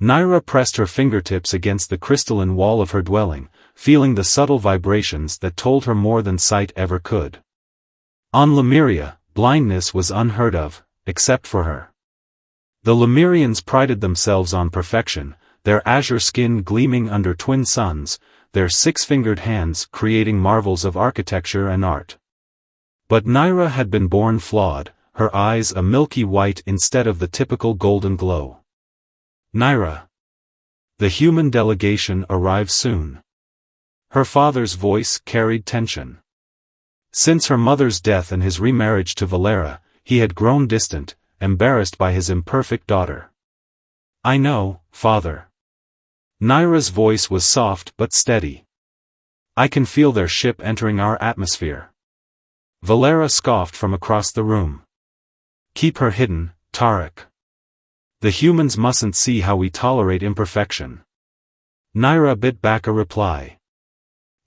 Naira pressed her fingertips against the crystalline wall of her dwelling, feeling the subtle vibrations that told her more than sight ever could. On Lemuria, blindness was unheard of, except for her. The Lemurians prided themselves on perfection, their azure skin gleaming under twin suns, their six-fingered hands creating marvels of architecture and art. But Naira had been born flawed, her eyes a milky white instead of the typical golden glow. Naira. The human delegation arrives soon. Her father's voice carried tension. Since her mother's death and his remarriage to Valera, he had grown distant, embarrassed by his imperfect daughter. I know, father. Naira's voice was soft but steady. I can feel their ship entering our atmosphere. Valera scoffed from across the room. Keep her hidden, Tarek. The humans mustn't see how we tolerate imperfection. Naira bit back a reply.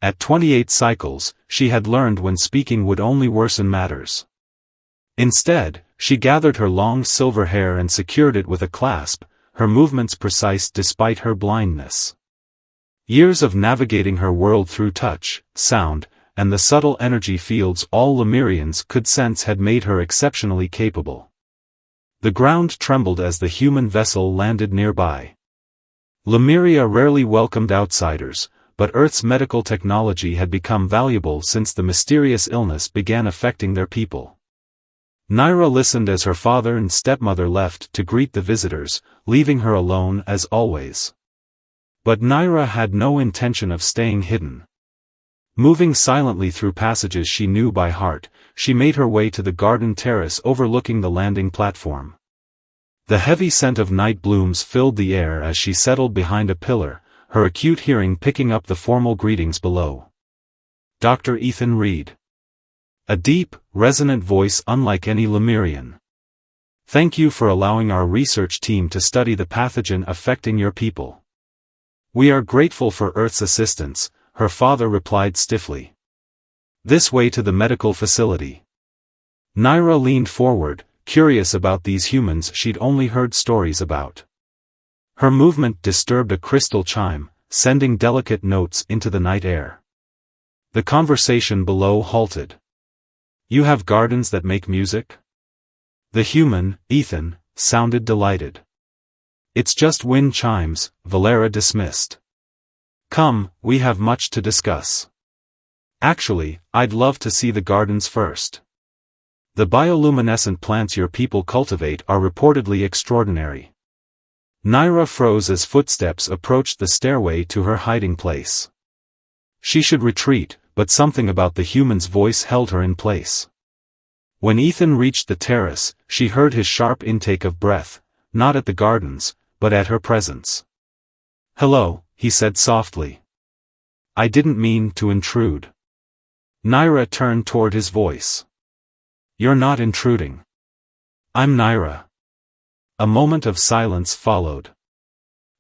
At 28 cycles, she had learned when speaking would only worsen matters. Instead, she gathered her long silver hair and secured it with a clasp, her movements precise despite her blindness. Years of navigating her world through touch, sound, and the subtle energy fields all Lemurians could sense had made her exceptionally capable. The ground trembled as the human vessel landed nearby. Lemuria rarely welcomed outsiders, but Earth's medical technology had become valuable since the mysterious illness began affecting their people. Naira listened as her father and stepmother left to greet the visitors, leaving her alone as always. But Naira had no intention of staying hidden. Moving silently through passages she knew by heart, she made her way to the garden terrace overlooking the landing platform. The heavy scent of night blooms filled the air as she settled behind a pillar, her acute hearing picking up the formal greetings below. Dr. Ethan Reed. A deep, resonant voice unlike any Lemurian. Thank you for allowing our research team to study the pathogen affecting your people. We are grateful for Earth's assistance, her father replied stiffly. This way to the medical facility. Naira leaned forward, curious about these humans she'd only heard stories about. Her movement disturbed a crystal chime, sending delicate notes into the night air. The conversation below halted. You have gardens that make music? The human, Ethan, sounded delighted. It's just wind chimes, Valera dismissed. Come, we have much to discuss. Actually, I'd love to see the gardens first. The bioluminescent plants your people cultivate are reportedly extraordinary. Naira froze as footsteps approached the stairway to her hiding place. She should retreat, but something about the human's voice held her in place. When Ethan reached the terrace, she heard his sharp intake of breath, not at the gardens, but at her presence. Hello, he said softly. I didn't mean to intrude. Naira turned toward his voice. You're not intruding. I'm Naira. A moment of silence followed.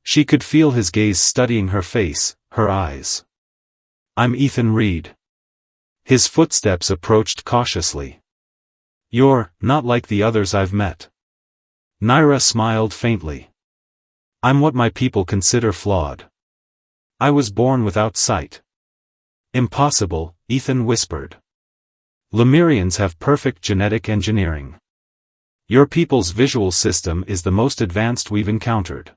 She could feel his gaze studying her face, her eyes. I'm Ethan Reed. His footsteps approached cautiously. You're not like the others I've met. Naira smiled faintly. I'm what my people consider flawed. I was born without sight. Impossible, Ethan whispered. Lemurians have perfect genetic engineering. Your people's visual system is the most advanced we've encountered.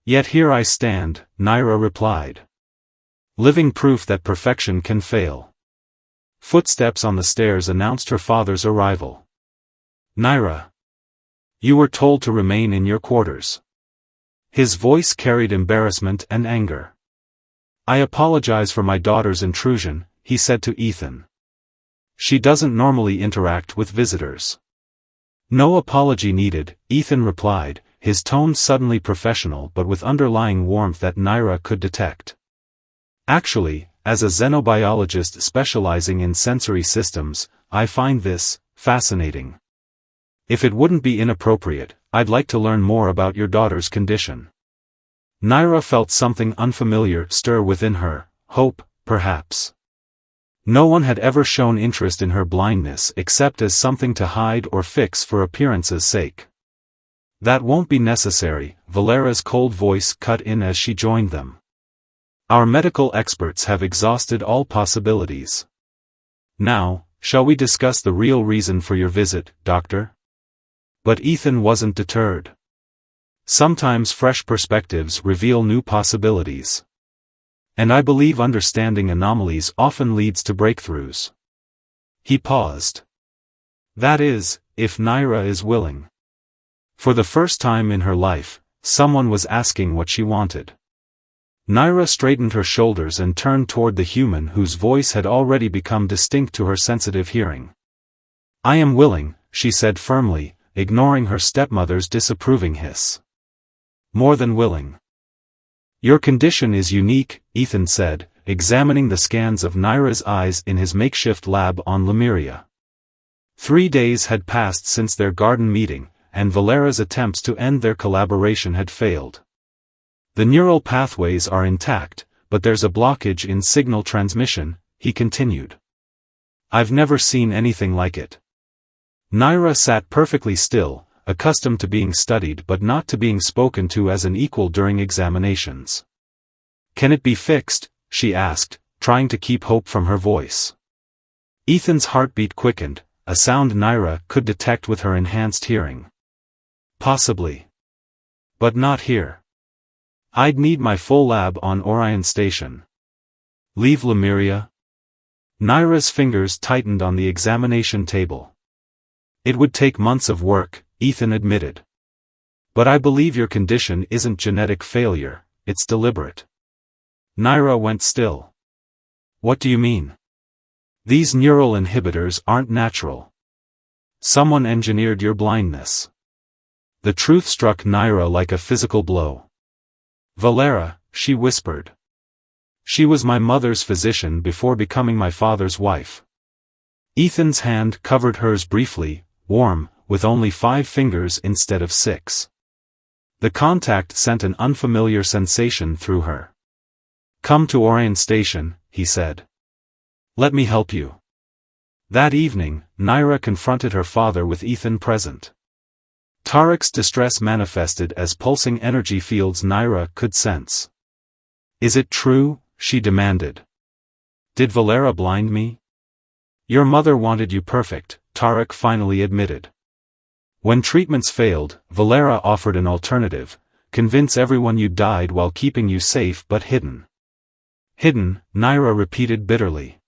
Yet here I stand, Naira replied. Living proof that perfection can fail. Footsteps on the stairs announced her father's arrival. Naira. You were told to remain in your quarters. His voice carried embarrassment and anger. I apologize for my daughter's intrusion, he said to Ethan. She doesn't normally interact with visitors. No apology needed, Ethan replied, his tone suddenly professional but with underlying warmth that Naira could detect. Actually, as a xenobiologist specializing in sensory systems, I find this fascinating. If it wouldn't be inappropriate, I'd like to learn more about your daughter's condition. Naira felt something unfamiliar stir within her, hope, perhaps. No one had ever shown interest in her blindness except as something to hide or fix for appearance's sake. That won't be necessary, Valera's cold voice cut in as she joined them. Our medical experts have exhausted all possibilities. Now, shall we discuss the real reason for your visit, Doctor? But Ethan wasn't deterred. Sometimes fresh perspectives reveal new possibilities. And I believe understanding anomalies often leads to breakthroughs. He paused. That is, if Naira is willing. For the first time in her life, someone was asking what she wanted. Naira straightened her shoulders and turned toward the human whose voice had already become distinct to her sensitive hearing. I am willing, she said firmly, ignoring her stepmother's disapproving hiss. More than willing. Your condition is unique, Ethan said, examining the scans of Naira's eyes in his makeshift lab on Lemuria. 3 days had passed since their garden meeting, and Valera's attempts to end their collaboration had failed. The neural pathways are intact, but there's a blockage in signal transmission, he continued. I've never seen anything like it. Naira sat perfectly still, accustomed to being studied but not to being spoken to as an equal during examinations. Can it be fixed? She asked, trying to keep hope from her voice. Ethan's heartbeat quickened, a sound Naira could detect with her enhanced hearing. Possibly. But not here. I'd need my full lab on Orion Station. Leave Lemuria? Naira's fingers tightened on the examination table. It would take months of work, Ethan admitted. But I believe your condition isn't genetic failure, it's deliberate. Naira went still. What do you mean? These neural inhibitors aren't natural. Someone engineered your blindness. The truth struck Naira like a physical blow. Valera, she whispered. She was my mother's physician before becoming my father's wife. Ethan's hand covered hers briefly, warm, with only 5 fingers instead of 6. The contact sent an unfamiliar sensation through her. Come to Orion Station, he said. Let me help you. That evening, Naira confronted her father with Ethan present. Tarek's distress manifested as pulsing energy fields Naira could sense. Is it true? She demanded. Did Valera blind me? Your mother wanted you perfect, Tarek finally admitted. When treatments failed, Valera offered an alternative: convince everyone you died while keeping you safe but hidden. Hidden, Naira repeated bitterly.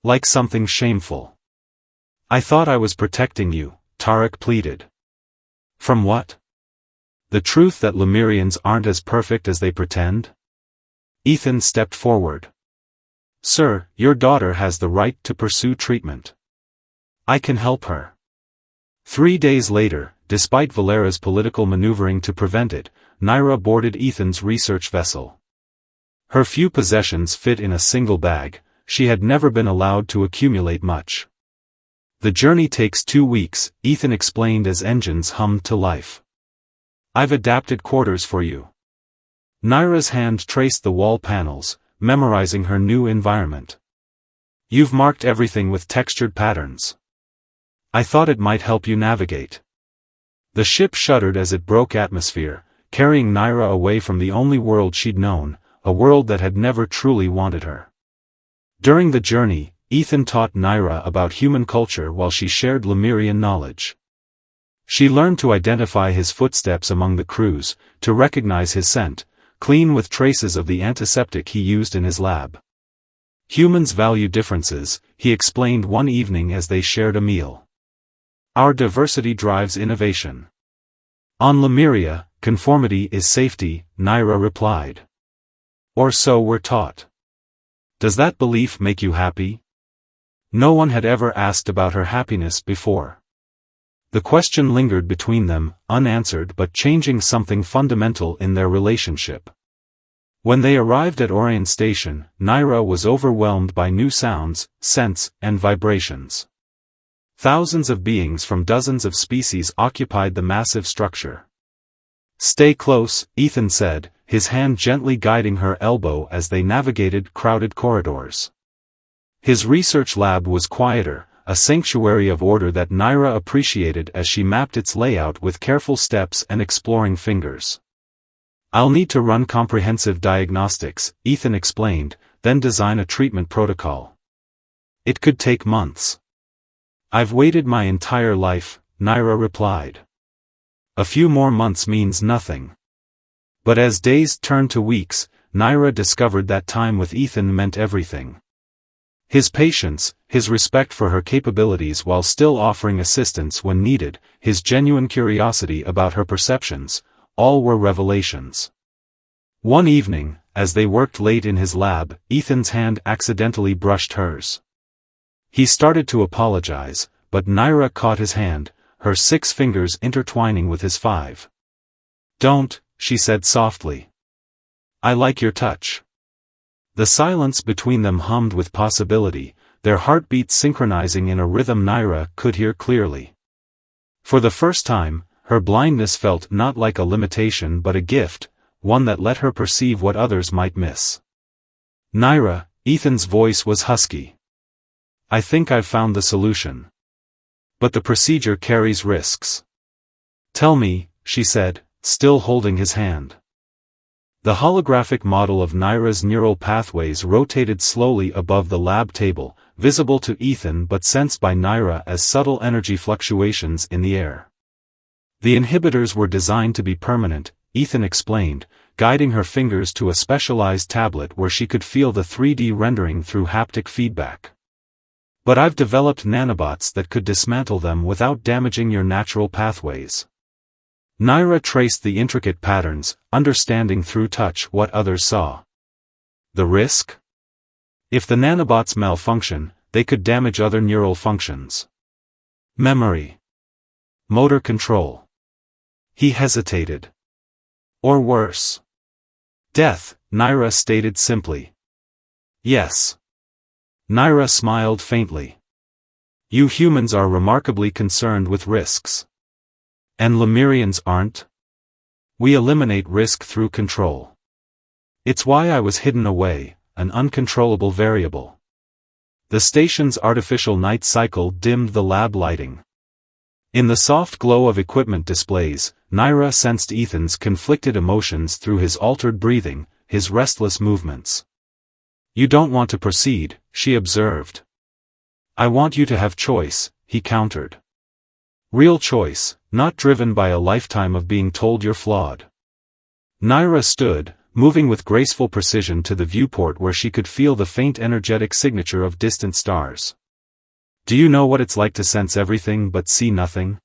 Like something shameful. I thought I was protecting you, Tarek pleaded. From what? The truth that Lemurians aren't as perfect as they pretend? Ethan stepped forward. Sir, your daughter has the right to pursue treatment. I can help her. 3 days later, despite Valera's political maneuvering to prevent it, Naira boarded Ethan's research vessel. Her few possessions fit in a single bag. She had never been allowed to accumulate much. The journey takes 2 weeks, Ethan explained as engines hummed to life. I've adapted quarters for you. Naira's hand traced the wall panels, memorizing her new environment. You've marked everything with textured patterns. I thought it might help you navigate. The ship shuddered as it broke atmosphere, carrying Naira away from the only world she'd known, a world that had never truly wanted her. During the journey, Ethan taught Naira about human culture while she shared Lemurian knowledge. She learned to identify his footsteps among the crews, to recognize his scent, clean with traces of the antiseptic he used in his lab. Humans value differences, he explained one evening as they shared a meal. Our diversity drives innovation. On Lemuria, conformity is safety, Naira replied. Or so we're taught. Does that belief make you happy? No one had ever asked about her happiness before. The question lingered between them, unanswered but changing something fundamental in their relationship. When they arrived at Orion Station, Naira was overwhelmed by new sounds, scents, and vibrations. Thousands of beings from dozens of species occupied the massive structure. Stay close, Ethan said, his hand gently guiding her elbow as they navigated crowded corridors. His research lab was quieter, a sanctuary of order that Naira appreciated as she mapped its layout with careful steps and exploring fingers. "I'll need to run comprehensive diagnostics," Ethan explained, "then design a treatment protocol. It could take months." "I've waited my entire life," Naira replied. "A few more months means nothing." But as days turned to weeks, Naira discovered that time with Ethan meant everything. His patience, his respect for her capabilities while still offering assistance when needed, his genuine curiosity about her perceptions, all were revelations. One evening, as they worked late in his lab, Ethan's hand accidentally brushed hers. He started to apologize, but Naira caught his hand, her 6 fingers intertwining with his 5. "Don't," she said softly. "I like your touch." The silence between them hummed with possibility, their heartbeats synchronizing in a rhythm Naira could hear clearly. For the first time, her blindness felt not like a limitation but a gift, one that let her perceive what others might miss. "Naira," Ethan's voice was husky. "I think I've found the solution. But the procedure carries risks." "Tell me," she said, still holding his hand. The holographic model of Naira's neural pathways rotated slowly above the lab table, visible to Ethan but sensed by Naira as subtle energy fluctuations in the air. "The inhibitors were designed to be permanent," Ethan explained, guiding her fingers to a specialized tablet where she could feel the 3D rendering through haptic feedback. "But I've developed nanobots that could dismantle them without damaging your natural pathways." Naira traced the intricate patterns, understanding through touch what others saw. "The risk? If the nanobots malfunction, they could damage other neural functions. Memory. Motor control." He hesitated. "Or worse. Death," Naira stated simply. "Yes." Naira smiled faintly. "You humans are remarkably concerned with risks. And Lemurians aren't? We eliminate risk through control. It's why I was hidden away, an uncontrollable variable." The station's artificial night cycle dimmed the lab lighting. In the soft glow of equipment displays, Naira sensed Ethan's conflicted emotions through his altered breathing, his restless movements. "You don't want to proceed," she observed. "I want you to have choice," he countered. "Real choice, not driven by a lifetime of being told you're flawed." Naira stood, moving with graceful precision to the viewport where she could feel the faint energetic signature of distant stars. "Do you know what it's like to sense everything but see nothing?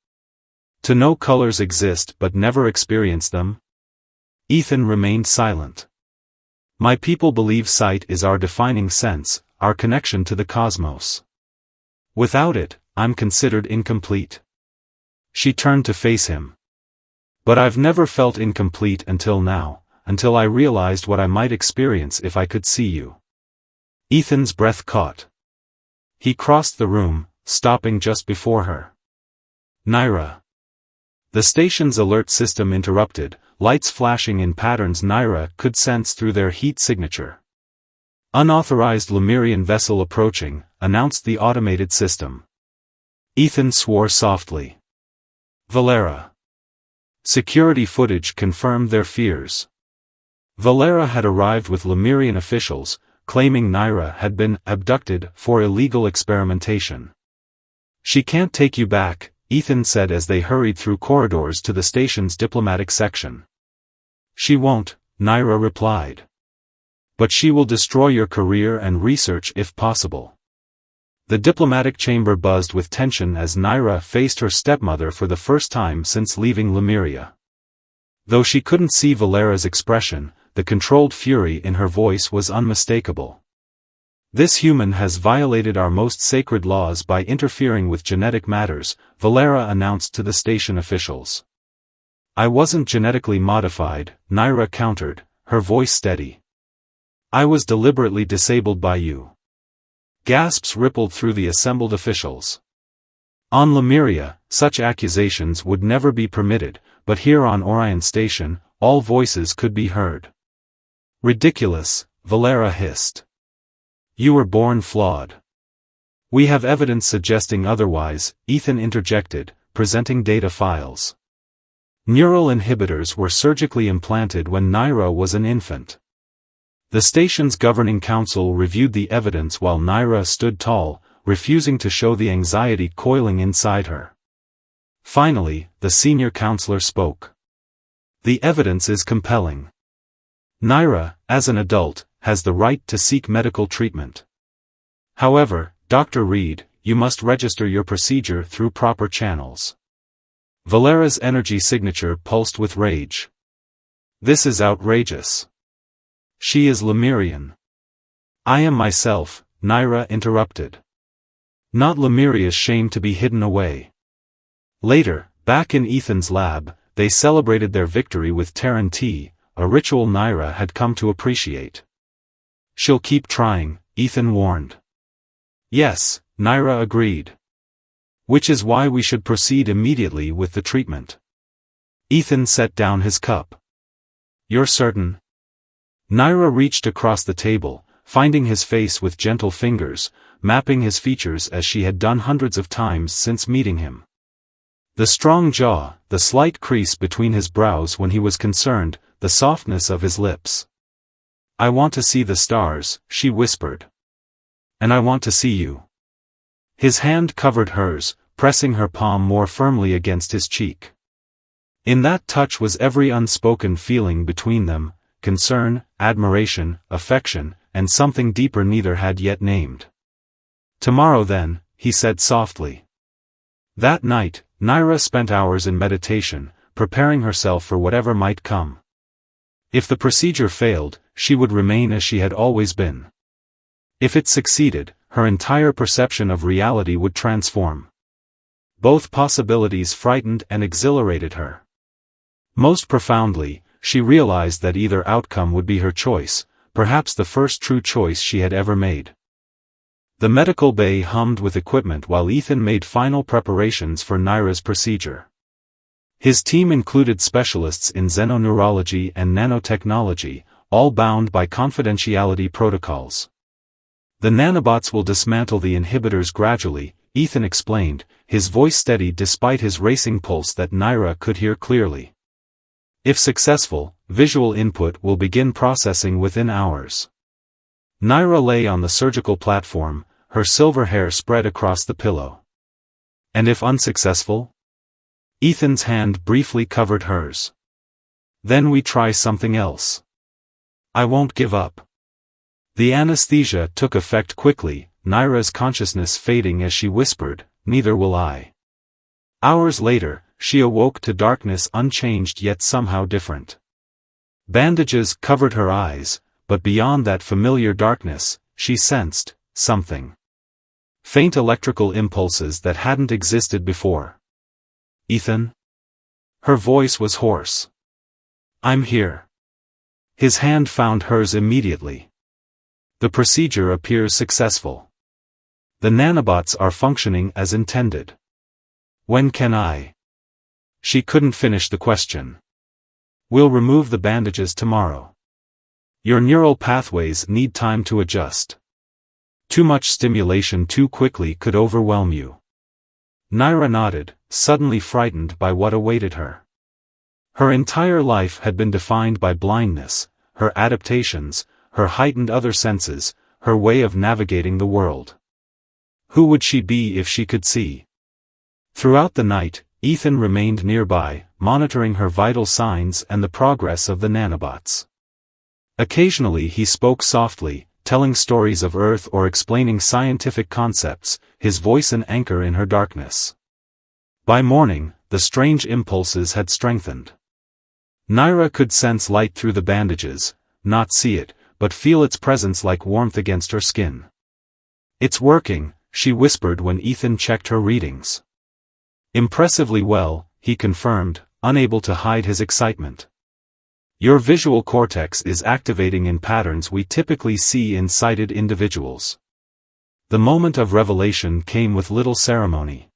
To know colors exist but never experience them?" Ethan remained silent. "My people believe sight is our defining sense, our connection to the cosmos. Without it, I'm considered incomplete." She turned to face him. "But I've never felt incomplete until now, until I realized what I might experience if I could see you." Ethan's breath caught. He crossed the room, stopping just before her. "Naira." The station's alert system interrupted, lights flashing in patterns Naira could sense through their heat signature. "Unauthorized Lemurian vessel approaching," announced the automated system. Ethan swore softly. "Valera." Security footage confirmed their fears. Valera had arrived with Lemurian officials, claiming Naira had been abducted for illegal experimentation. "She can't take you back," Ethan said as they hurried through corridors to the station's diplomatic section. "She won't," Naira replied. "But she will destroy your career and research if possible." The diplomatic chamber buzzed with tension as Naira faced her stepmother for the first time since leaving Lemuria. Though she couldn't see Valera's expression, the controlled fury in her voice was unmistakable. "This human has violated our most sacred laws by interfering with genetic matters," Valera announced to the station officials. "I wasn't genetically modified," Naira countered, her voice steady. "I was deliberately disabled by you." Gasps rippled through the assembled officials. On Lemuria, such accusations would never be permitted, but here on Orion Station, all voices could be heard. "Ridiculous," Valera hissed. "You were born flawed. We have evidence suggesting otherwise, Ethan interjected, presenting data files. Neural inhibitors were surgically implanted when Naira was an infant. The station's governing council reviewed the evidence while Naira stood tall, refusing to show the anxiety coiling inside her. Finally, the senior counselor spoke. The evidence is compelling. Naira, as an adult, has the right to seek medical treatment. However, Dr. Reed, you must register your procedure through proper channels. Valera's energy signature pulsed with rage. This is outrageous. She is Lemurian. I am myself, Naira interrupted. Not Lemuria's shame to be hidden away. Later, back in Ethan's lab, they celebrated their victory with Terran tea, a ritual Naira had come to appreciate. She'll keep trying, Ethan warned. Yes, Naira agreed. Which is why we should proceed immediately with the treatment. Ethan set down his cup. You're certain? Naira reached across the table, finding his face with gentle fingers, mapping his features as she had done hundreds of times since meeting him. The strong jaw, the slight crease between his brows when he was concerned, the softness of his lips. I want to see the stars, she whispered. And I want to see you. His hand covered hers, pressing her palm more firmly against his cheek. In that touch was every unspoken feeling between them, concern, admiration, affection, and something deeper neither had yet named. Tomorrow then, he said softly. That night, Naira spent hours in meditation, preparing herself for whatever might come. If the procedure failed, she would remain as she had always been. If it succeeded, her entire perception of reality would transform. Both possibilities frightened and exhilarated her. Most profoundly, she realized that either outcome would be her choice, perhaps the first true choice she had ever made. The medical bay hummed with equipment while Ethan made final preparations for Naira's procedure. His team included specialists in xenoneurology and nanotechnology, all bound by confidentiality protocols. The nanobots will dismantle the inhibitors gradually, Ethan explained, his voice steady despite his racing pulse that Naira could hear clearly. If successful, visual input will begin processing within hours. Naira lay on the surgical platform, her silver hair spread across the pillow. And if unsuccessful? Ethan's hand briefly covered hers. Then we try something else. I won't give up. The anesthesia took effect quickly, Naira's consciousness fading as she whispered, neither will I. Hours later, she awoke to darkness unchanged yet somehow different. Bandages covered her eyes, but beyond that familiar darkness, she sensed something. Faint electrical impulses that hadn't existed before. Ethan? Her voice was hoarse. I'm here. His hand found hers immediately. The procedure appears successful. The nanobots are functioning as intended. When can I? She couldn't finish the question. We'll remove the bandages tomorrow. Your neural pathways need time to adjust. Too much stimulation too quickly could overwhelm you. Naira nodded, suddenly frightened by what awaited her. Her entire life had been defined by blindness, her adaptations, her heightened other senses, her way of navigating the world. Who would she be if she could see? Throughout the night, Ethan remained nearby, monitoring her vital signs and the progress of the nanobots. Occasionally he spoke softly, telling stories of Earth or explaining scientific concepts, his voice an anchor in her darkness. By morning, the strange impulses had strengthened. Naira could sense light through the bandages, not see it, but feel its presence like warmth against her skin. It's working, she whispered when Ethan checked her readings. Impressively well, he confirmed, unable to hide his excitement. Your visual cortex is activating in patterns we typically see in sighted individuals. The moment of revelation came with little ceremony.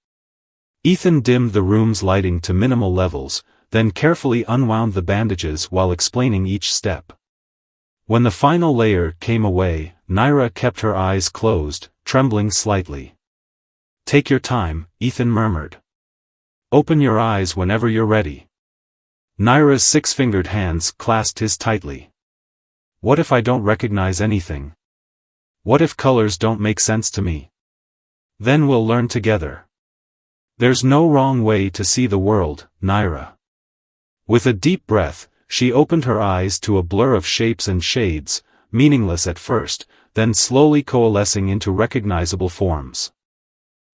Ethan dimmed the room's lighting to minimal levels, then carefully unwound the bandages while explaining each step. When the final layer came away, Naira kept her eyes closed, trembling slightly. Take your time, Ethan murmured. Open your eyes whenever you're ready. Naira's six-fingered hands clasped his tightly. What if I don't recognize anything? What if colors don't make sense to me? Then we'll learn together. There's no wrong way to see the world, Naira. With a deep breath, she opened her eyes to a blur of shapes and shades, meaningless at first, then slowly coalescing into recognizable forms.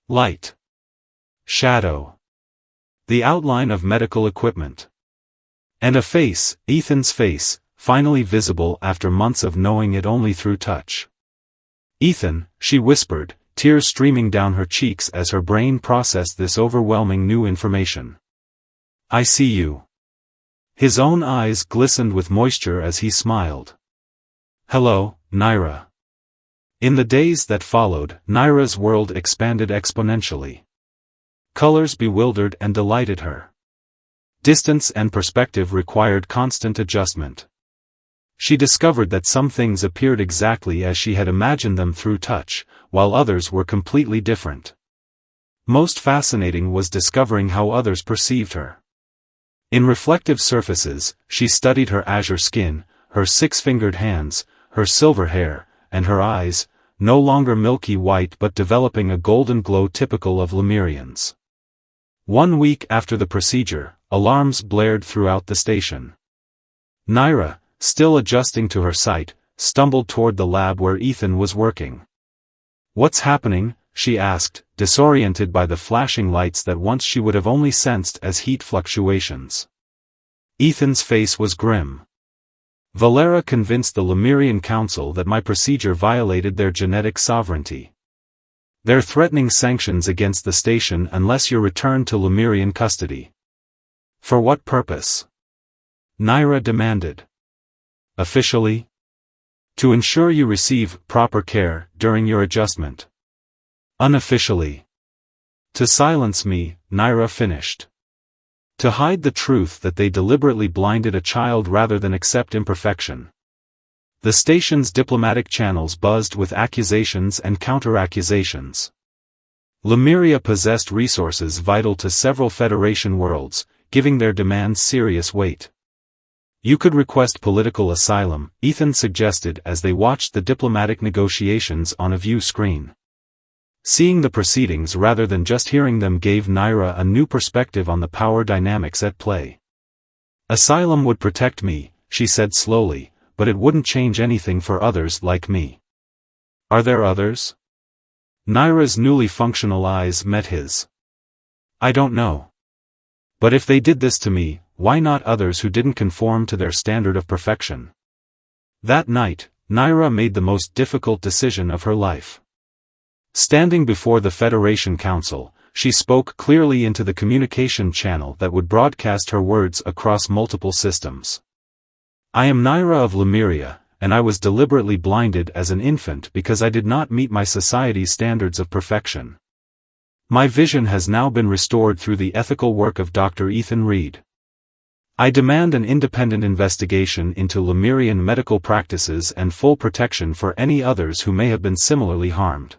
Light. Shadow. The outline of medical equipment. And a face, Ethan's face, finally visible after months of knowing it only through touch. Ethan, she whispered, tears streaming down her cheeks as her brain processed this overwhelming new information. I see you. His own eyes glistened with moisture as he smiled. Hello, Naira. In the days that followed, Naira's world expanded exponentially. Colors bewildered and delighted her. Distance and perspective required constant adjustment. She discovered that some things appeared exactly as she had imagined them through touch, while others were completely different. Most fascinating was discovering how others perceived her. In reflective surfaces, she studied her azure skin, her six-fingered hands, her silver hair, and her eyes, no longer milky white but developing a golden glow typical of Lemurians. 1 week after the procedure, alarms blared throughout the station. Naira, still adjusting to her sight, stumbled toward the lab where Ethan was working. What's happening? She asked, disoriented by the flashing lights that once she would have only sensed as heat fluctuations. Ethan's face was grim. Valera convinced the Lemurian Council that my procedure violated their genetic sovereignty. They're threatening sanctions against the station unless you're returned to Lemurian custody. For what purpose? Naira demanded. Officially? To ensure you receive proper care during your adjustment. Unofficially. To silence me, Naira finished. To hide the truth that they deliberately blinded a child rather than accept imperfection. The station's diplomatic channels buzzed with accusations and counter-accusations. Lemuria possessed resources vital to several Federation worlds, giving their demands serious weight. You could request political asylum, Ethan suggested as they watched the diplomatic negotiations on a view screen. Seeing the proceedings rather than just hearing them gave Naira a new perspective on the power dynamics at play. Asylum would protect me, she said slowly, but it wouldn't change anything for others like me. Are there others? Naira's newly functional eyes met his. I don't know. But if they did this to me, why not others who didn't conform to their standard of perfection? That night, Naira made the most difficult decision of her life. Standing before the Federation Council, she spoke clearly into the communication channel that would broadcast her words across multiple systems. I am Naira of Lemuria, and I was deliberately blinded as an infant because I did not meet my society's standards of perfection. My vision has now been restored through the ethical work of Dr. Ethan Reed. I demand an independent investigation into Lemurian medical practices and full protection for any others who may have been similarly harmed.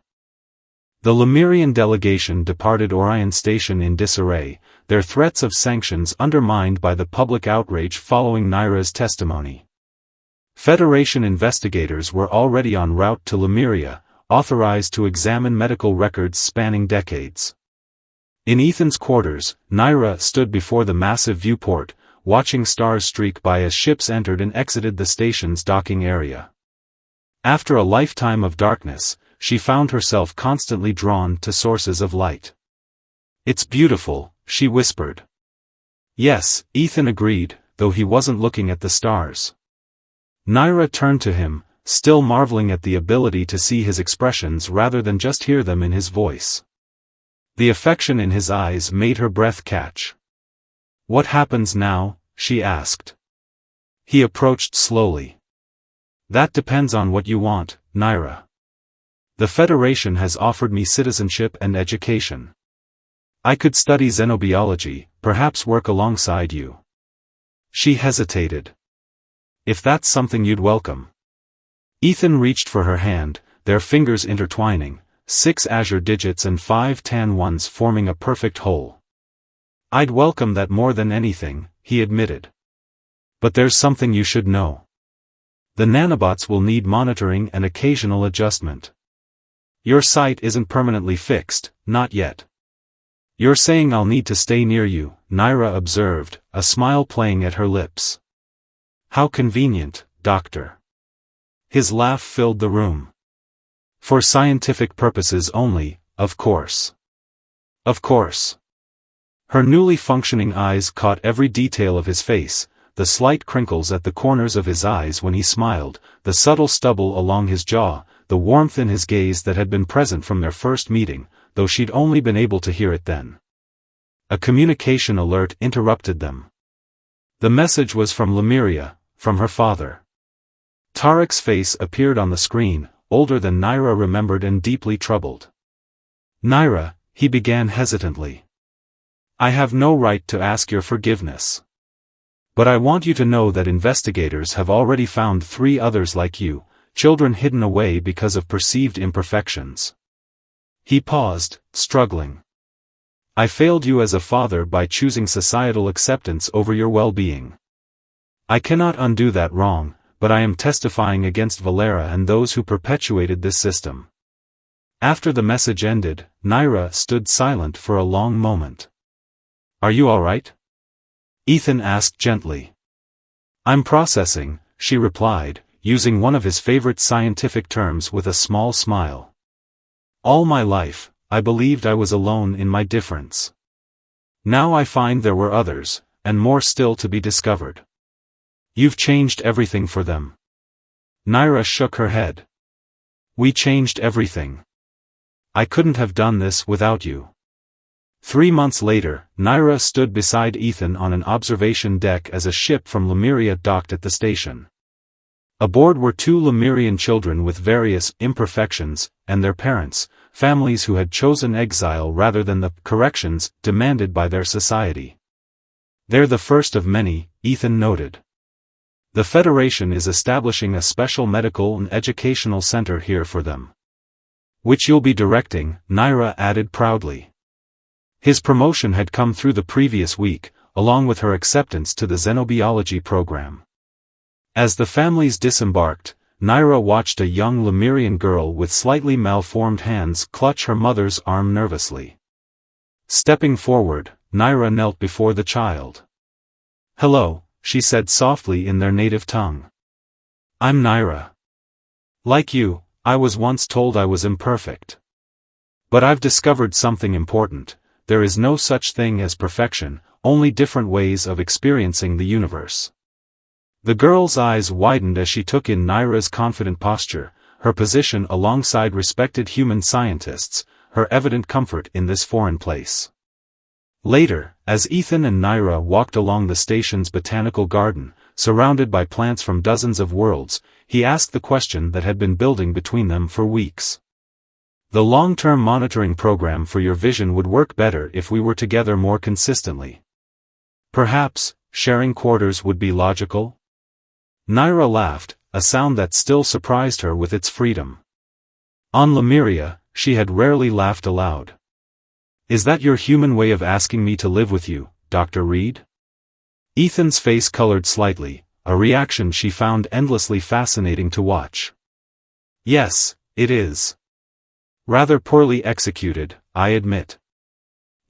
The Lemurian delegation departed Orion Station in disarray, their threats of sanctions undermined by the public outrage following Naira's testimony. Federation investigators were already en route to Lemuria, authorized to examine medical records spanning decades. In Ethan's quarters, Naira stood before the massive viewport, watching stars streak by as ships entered and exited the station's docking area. After a lifetime of darkness, she found herself constantly drawn to sources of light. It's beautiful, she whispered. Yes, Ethan agreed, though he wasn't looking at the stars. Naira turned to him, still marveling at the ability to see his expressions rather than just hear them in his voice. The affection in his eyes made her breath catch. What happens now? She asked. He approached slowly. That depends on what you want, Naira. The Federation has offered me citizenship and education. I could study xenobiology, perhaps work alongside you. She hesitated. If that's something you'd welcome. Ethan reached for her hand, their fingers intertwining, 6 azure digits and 5 tan ones forming a perfect whole. I'd welcome that more than anything, he admitted. But there's something you should know. The nanobots will need monitoring and occasional adjustment. Your sight isn't permanently fixed, not yet. You're saying I'll need to stay near you, Naira observed, a smile playing at her lips. How convenient, Doctor. His laugh filled the room. For scientific purposes only, of course. Of course. Her newly functioning eyes caught every detail of his face, the slight crinkles at the corners of his eyes when he smiled, the subtle stubble along his jaw, the warmth in his gaze that had been present from their first meeting, though she'd only been able to hear it then. A communication alert interrupted them. The message was from Lemuria, from her father. Tarek's face appeared on the screen, older than Naira remembered and deeply troubled. Naira, he began hesitantly. I have no right to ask your forgiveness. But I want you to know that investigators have already found 3 others like you, children hidden away because of perceived imperfections. He paused, struggling. I failed you as a father by choosing societal acceptance over your well-being. I cannot undo that wrong, but I am testifying against Valera and those who perpetuated this system. After the message ended, Naira stood silent for a long moment. Are you all right? Ethan asked gently. I'm processing, she replied, using one of his favorite scientific terms with a small smile. All my life, I believed I was alone in my difference. Now I find there were others, and more still to be discovered. You've changed everything for them. Naira shook her head. We changed everything. I couldn't have done this without you. 3 months later, Naira stood beside Ethan on an observation deck as a ship from Lemuria docked at the station. Aboard were 2 Lemurian children with various imperfections, and their parents, families who had chosen exile rather than the corrections demanded by their society. They're the first of many, Ethan noted. The Federation is establishing a special medical and educational center here for them. Which you'll be directing, Naira added proudly. His promotion had come through the previous week, along with her acceptance to the xenobiology program. As the families disembarked, Naira watched a young Lemurian girl with slightly malformed hands clutch her mother's arm nervously. Stepping forward, Naira knelt before the child. Hello, she said softly in their native tongue. I'm Naira. Like you, I was once told I was imperfect. But I've discovered something important. There is no such thing as perfection, only different ways of experiencing the universe. The girl's eyes widened as she took in Naira's confident posture, her position alongside respected human scientists, her evident comfort in this foreign place. Later, as Ethan and Naira walked along the station's botanical garden, surrounded by plants from dozens of worlds, he asked the question that had been building between them for weeks. The long-term monitoring program for your vision would work better if we were together more consistently. Perhaps, sharing quarters would be logical? Naira laughed, a sound that still surprised her with its freedom. On Lemuria, she had rarely laughed aloud. Is that your human way of asking me to live with you, Dr. Reed? Ethan's face colored slightly, a reaction she found endlessly fascinating to watch. Yes, it is. Rather poorly executed, I admit.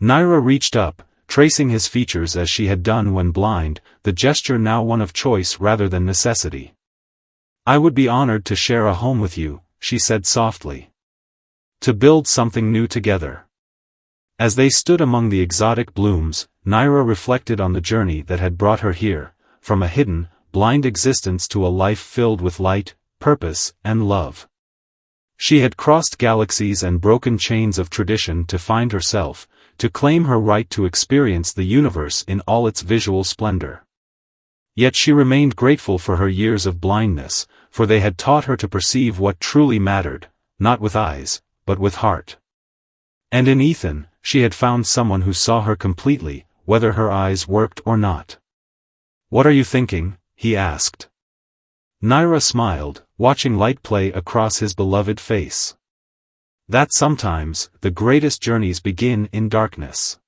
Naira reached up, tracing his features as she had done when blind, the gesture now one of choice rather than necessity. I would be honored to share a home with you, she said softly. To build something new together. As they stood among the exotic blooms, Naira reflected on the journey that had brought her here, from a hidden, blind existence to a life filled with light, purpose, and love. She had crossed galaxies and broken chains of tradition to find herself, to claim her right to experience the universe in all its visual splendor. Yet she remained grateful for her years of blindness, for they had taught her to perceive what truly mattered, not with eyes, but with heart. And in Ethan, she had found someone who saw her completely, whether her eyes worked or not. What are you thinking? He asked. Naira smiled, watching light play across his beloved face. That sometimes, the greatest journeys begin in darkness.